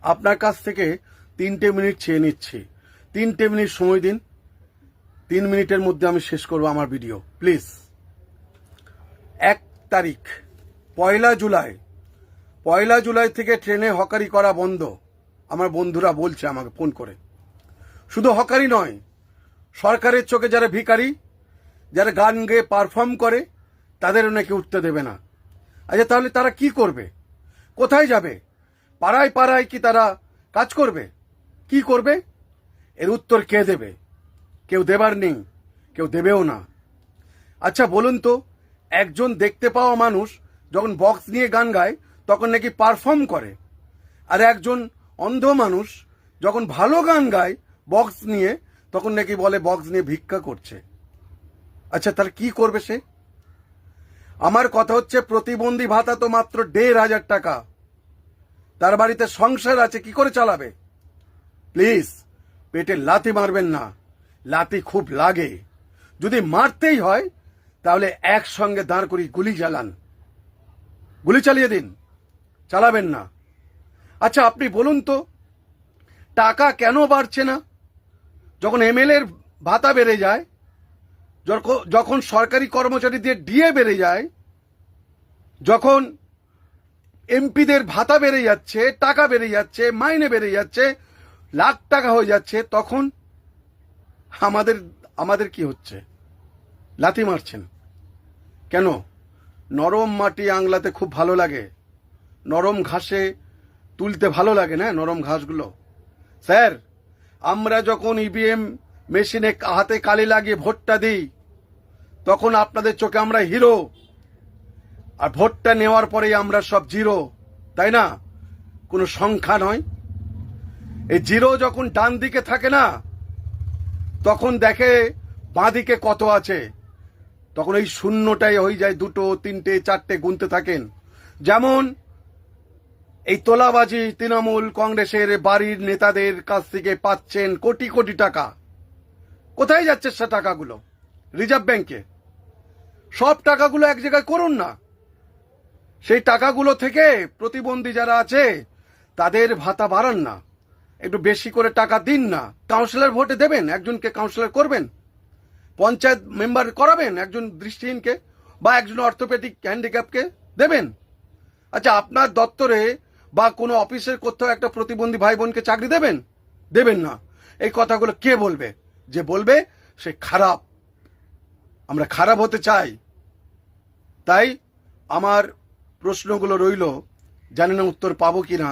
আপনার কাছ থেকে 3টে মিনিট চেয়ে নিচ্ছি। 3টে মিনিট সময় দিন। 3 মিনিটের মধ্যে আমি শেষ করব আমার ভিডিও, প্লিজ। 1 তারিখ 1 জুলাই থেকে ট্রেনে হকারি করা বন্ধ। আমার বন্ধুরা বলছে আমাকে ফোন করে। শুধু হকারি নয়, সরকারের চোখে যারা ভিখারি, যারা গান গেয়ে পারফর্ম করে, তাদেরও নাকি উঠতে দেবে না। আচ্ছা, তাহলে তারা কি করবে? কোথায় যাবে? পাড়ায় পাড়ায় কি তারা কাজ করবে? কি করবে? এর উত্তর কে দেবে? কেউ দেবার নেই, কেউ দেবেও না। আচ্ছা বলুন তো, একজন দেখতে পাওয়া মানুষ যখন বক্স নিয়ে গান গায় তখন নাকি পারফর্ম করে, আর একজন অন্ধ মানুষ যখন ভালো গান গায় বক্স নিয়ে তখন নাকি বলে বক্স নিয়ে ভিক্ষা করছে। আচ্ছা, তাহলে কি করবে সে? আমার কথা হচ্ছে, প্রতিবন্ধী ভাতা তো মাত্র 1,500 টাকা। তার বাড়িতে সংসার আছে, কি করে চালাবে? প্লিজ পেটে লাথি মারবেন না, লাথি খুব লাগে। যদি মারতেই হয় তাহলে একসঙ্গে দাঁড় করি গুলি চালান, গুলি চালিয়ে দিন, চালাবেন না। আচ্ছা আপনি বলুন তো, টাকা কেন বাড়ছে না? যখন এমএলএর ভাতা বেড়ে যায়, যখন সরকারি কর্মচারীদের ডিএ বেড়ে যায়, যখন এমপিদের ভাতা বেড়ে যাচ্ছে, টাকা বেড়ে যাচ্ছে, মাইনে বেড়ে যাচ্ছে, লাখ টাকা হয়ে যাচ্ছে, তখন আমাদের কি হচ্ছে? লাথি মারছেন কেন? নরম মাটি আংলাতে খুব ভালো লাগে, নরম ঘাসে তুলতে ভালো লাগে না নরম ঘাসগুলো। স্যার, আমরা যখন ইভিএম মেশিনে হাতে কালি লাগিয়ে ভোটটা দিই তখন আপনাদের চোখে আমরা হিরো, আর ভোটটা নেওয়ার পরেই আমরা সব জিরো, তাই না? কোনো সংখ্যা নয়। এই জিরো যখন ডান দিকে থাকে না, তখন দেখে বাঁ দিকে কত আছে, তখন এই শূন্যটাই হয়ে যায় 2, 3, 4 গুনতে থাকেন। যেমন এই তোলাবাজি তৃণমূল কংগ্রেসের বাড়ির নেতাদের কাছ থেকে পাচ্ছেন কোটি কোটি টাকা। কোথায় যাচ্ছে সে টাকাগুলো? রিজার্ভ ব্যাংকে। সব টাকাগুলো এক জায়গায় করুন না। সেই টাকাগুলো থেকে প্রতিবন্ধী যারা আছে তাদের ভাতা বাড়ান না, একটু বেশি করে টাকা দিন না। কাউন্সিলর ভোটে দেবেন, একজনকে কাউন্সিলর করবেন, পঞ্চায়েত মেম্বার করাবেন একজন দৃষ্টিহীনকে, বা একজন অর্থোপেডিক হ্যান্ডিক্যাপকে দেবেন। আচ্ছা, আপনার দপ্তরে বা কোনো অফিসের কোথাও একটা প্রতিবন্ধী ভাই বোনকে চাকরি দেবেন? দেবেন না। এই কথাগুলো কে বলবে? যে বলবে সে খারাপ। আমরা খারাপ হতে চাই। তাই আমার প্রশ্নগুলো রইল, জানি না উত্তর পাবো কিনা।